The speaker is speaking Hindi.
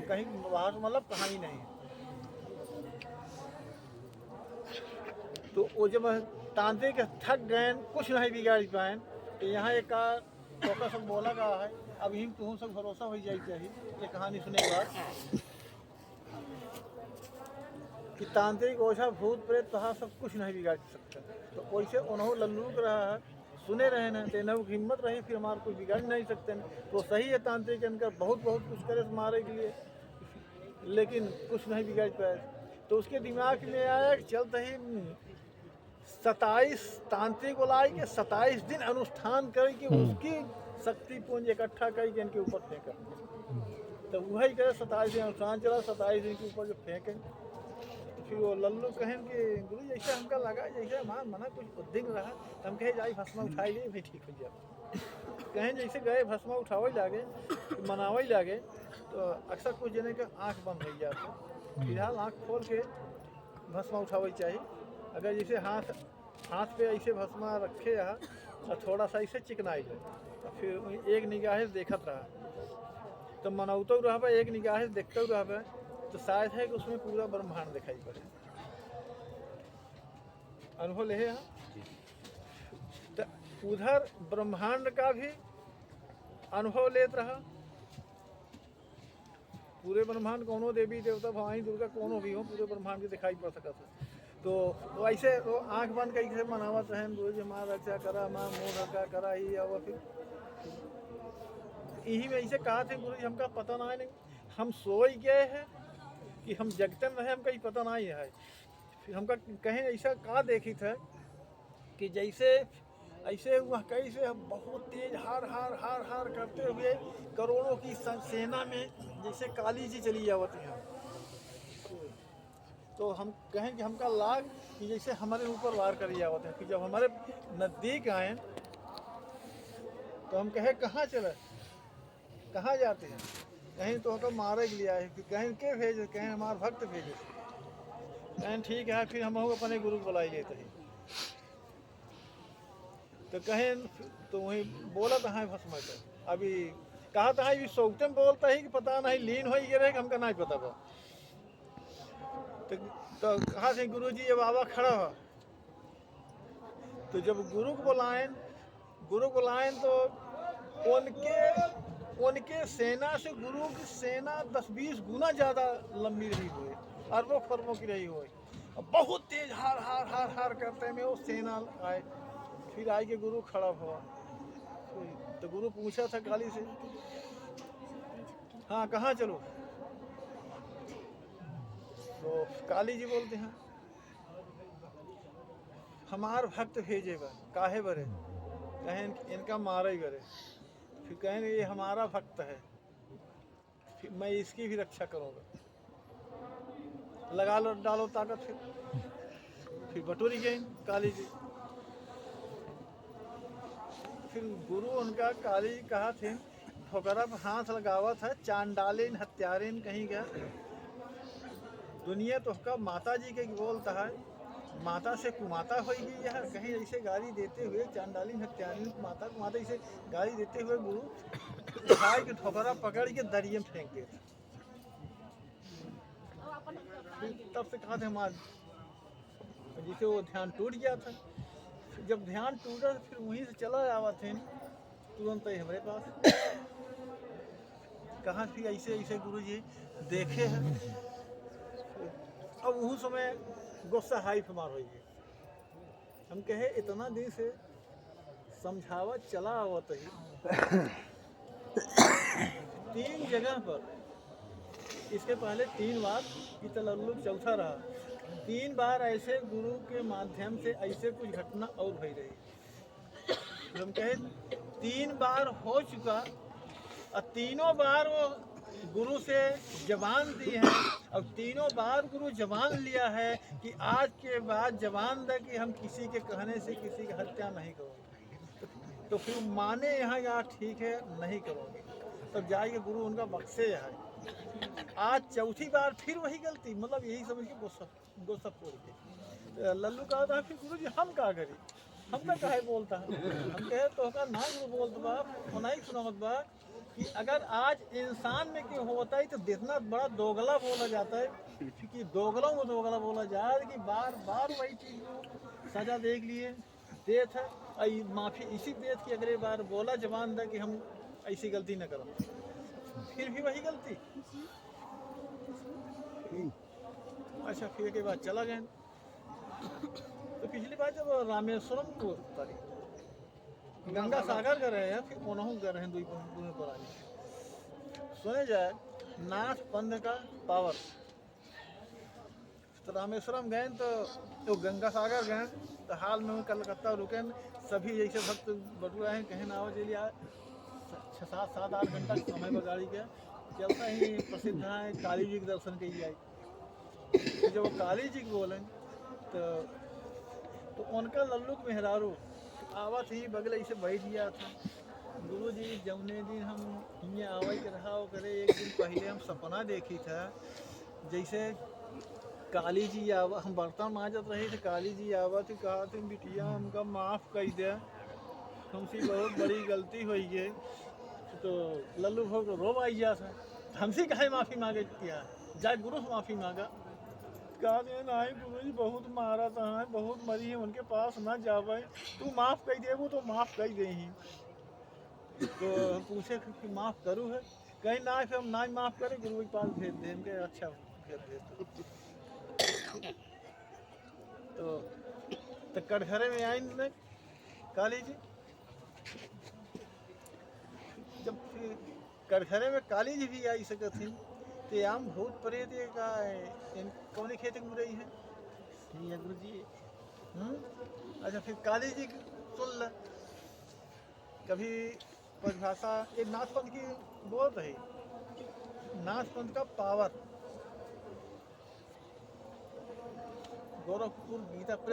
कि कहीं बाहर मतलब कहानी नहीं है। तो वो जब तांत्रिक थक गए, कुछ नहीं बिगाड़ पाए, तो यहाँ एक टोका सब बोला गया है, अब हिम तुम सब भरोसा हो जाए चाहिए ये कहानी सुने के बाद कि तांत्रिक ओझा भूत प्रेत तहा सब कुछ नहीं बिगाड़ सकता। तो वैसे उन्होंने लल्लू रहा है, सुने रहे ना, तेना की हिम्मत रही, फिर हमारे कोई बिगाड़ नहीं सकते न। तो सही है तांत्रिक इनका बहुत बहुत कुछ करे मारे के लिए, लेकिन कुछ नहीं बिगाड़ पाए। तो उसके दिमाग में आया कि चलते ही 27 तांत्रिक बुलाए के 27 दिन अनुष्ठान करके उसकी शक्ति पुंज इकट्ठा करके इनके ऊपर फेंका। तो वही करे 27 दिन अनुष्ठान चला, 27 दिन के ऊपर जो फेंके, फिर वो लल्लू कहें कि गुरु जैसे हमका लगा जैसे हमारा मना कुछ उद्दिन रहा, हम कहे जाए भस्मा उठाई ले भी ठीक हो जाए। कहें जैसे गए भस्मा उठावे लागे, मनावे लागे, तो अक्सर कुछ जने के आँख बंद हो जाते, फिलहाल आँख खोल के भस्मा उठावे चाहिए। अगर जैसे हाथ पे ऐसे भस्मा रखे रहा और थोड़ा सा ऐसे चिकनाई ले, तो फिर एक निगाह देखत रहा, तो मनौतो रहा, एक निगाह देखते रहा, तो शायद है कि उसमें पूरा ब्रह्मांड दिखाई पड़े। अनुभव ले है। तो उधर ब्रह्मांड का भी अनुभव लेत रहा, पूरे ब्रह्मांड कोनो देवी देवता भवानी दुर्गा कोनो भी हो, पूरे ब्रह्मांड के दिखाई पड़ सकता है। तो ऐसे वो आंख बंद करके मनावत रहे, गुरु जी हमारा रक्षा करा, हमारा मुँह रखा करा ही, और फिर यही में ऐसे कहा थे गुरु जी हमका पता नहीं, हम सोई गए हैं कि हम जगते में रहे, हमका पता नहीं है। फिर हमका कहीं ऐसा कहा देखी था कि जैसे ऐसे हुआ कैसे हम बहुत तेज हार हार हार हार करते हुए करोड़ों की सेना में जैसे काली जी चली जाती हैं। तो हम कहें कि हमका लाग कि जैसे हमारे ऊपर वार कर जाते हैं। कि जब हमारे नज़दीक आए तो हम कहे कहाँ चले, कहाँ जाते हैं, कहीं तो हम मारे के लिए आए, कि कहीं के भेजे, कहीं हमारे भक्त भेजे, कहें ठीक है फिर हम अपने गुरु को बुलाई लेते हैं। तो कहें तो वही बोला था भस्मा कर, अभी कहा था भी सोचते में बोलता है कि पता नहीं लीन हो गए, हमका नहीं पता बा। तो कहा थे गुरु जी ये बाबा खड़ा हो, तो जब गुरु को बुलाएं तो उनके सेना से गुरु की सेना 10-20 गुना ज़्यादा लंबी रही हुई, अरबों खरबों की रही हुई, बहुत तेज हार हार हार हार करते में वो सेना आए। फिर आए के गुरु खड़ा हुआ, तो गुरु पूछा था काली से, हाँ कहाँ चलो, तो काली जी बोलते हैं हमार भक्त भेजे बा, काहे बरे, कहें इनका मारा ही बरे। फिर कहेंगे ये हमारा भक्त है, फिर मैं इसकी भी रक्षा करूँगा, लगा लो डालो ताकत। फिर बटोरी गई काली जी। फिर गुरु उनका काली कहा थे ठोकरा पर हाथ लगावा था, चांडालिन हत्यारिन कहीं गया दुनिया तो का माता जी के बोलता है, माता से कुमाता होगी यह, कहीं ऐसे गाली देते हुए चांडालिन हत्यारिन माता कुमाता ऐसे गाली देते हुए गुरु उठाए के ठोकरा पकड़ के दरिये में फेंक देते। तब से कहा थे हमारे जिसे वो ध्यान टूट गया था। जब ध्यान टूटा फिर वहीं से चला आवा थे तुरंत ही हमारे पास, कहाँ थी ऐसे ऐसे गुरु जी देखे हैं। अब उस समय गुस्सा हाई फमार हो गई, हम कहे इतना दिन से समझावा चला आवत ही 3 जगह पर, इसके पहले 3 बार कि तल्लुक चौथा रहा, 3 बार ऐसे गुरु के माध्यम से ऐसे कुछ घटना और भई रही। हम कहे 3 बार हो चुका और तीनों बार वो गुरु से जबान दी है, और तीनों बार गुरु जबान लिया है कि आज के बाद जबान दे कि हम किसी के कहने से किसी की हत्या नहीं करोगे। तो फिर माने यहाँ यार ठीक है नहीं करोगे, तब जाएंगे गुरु उनका बख्शे है। आज चौथी बार फिर वही गलती, मतलब यही समझ के गुस्सा फोड़ के लल्लू कहा था फिर गुरु जी हम का करी, हमका काहे बोलता है, हम कहे तो का ना गुरु बोलता बा नहीं सुनावत बा कि अगर आज इंसान में क्यों होता है तो जितना बड़ा दोगला बोला जाता है, क्योंकि दोगलों में दोगला बोला जाए कि बार बार वही चीज़ को सजा देख लिए देत है माफ़ी इसी देत की अगले बार बोला जवान था कि हम ऐसी गलती न करो, फिर भी वही गलती। अच्छा फिर के बाद चला गए। तो पिछली बार जब रामेश्वरम को गंगा सागर कर रहे हैं, फिर उन्होंने कर रहे हैं दुई पुरानी सुने जाए नाथ पंथ का पावर। तो रामेश्वरम गए तो गंगा सागर गए तो हाल में कलकत्ता रुके, सभी जैसे भक्त बटुआ हैं कहीं ना चलिए आए 6-7 घंटा समय पर गाड़ी के चलता ही प्रसिद्ध है काली जी के दर्शन के लिए आई। जब वो काली जी को बोलें तो उनका लल्लुक मेहरारू आवा थी बगल ऐसे बैठ गया था। गुरु जी जमुने दिन हम यहाँ आवा के रहा करे, एक दिन पहले हम सपना देखी था जैसे काली जी आवा, हम बर्तन मांजत रहे थे, काली जी आवा थी कहा तुम बिटिया हमका माफ़ कर दे, हमसे बहुत बड़ी गलती हुई है। तो लल्लू भोग रो आई जा था, हमसे कहे माफ़ी मांगे किया जाए गुरु से माफ़ी मांगा। कहा नहीं गुरु जी बहुत मारा था, बहुत मरी है उनके पास ना जावे, तू माफ़ कर दे वो तो माफ़ कर दे ही। तो पूछे कि माफ़ करूँ है, कहीं ना फिर हम ना माफ़ करें गुरु के पास भेज दें के अच्छा भेज तो कटघरे में आई न काली जी। जब फिर कटघरे में काली जी भी आई सकत थी तो आम भूत प्रेत का कौन खेती में रही है गुरु जी। अच्छा फिर काली जी सुन ल कभी परिभाषा एक नाथपंथ की बोल रही, नाथपंथ का पावर गोरखपुर गीता प्रेस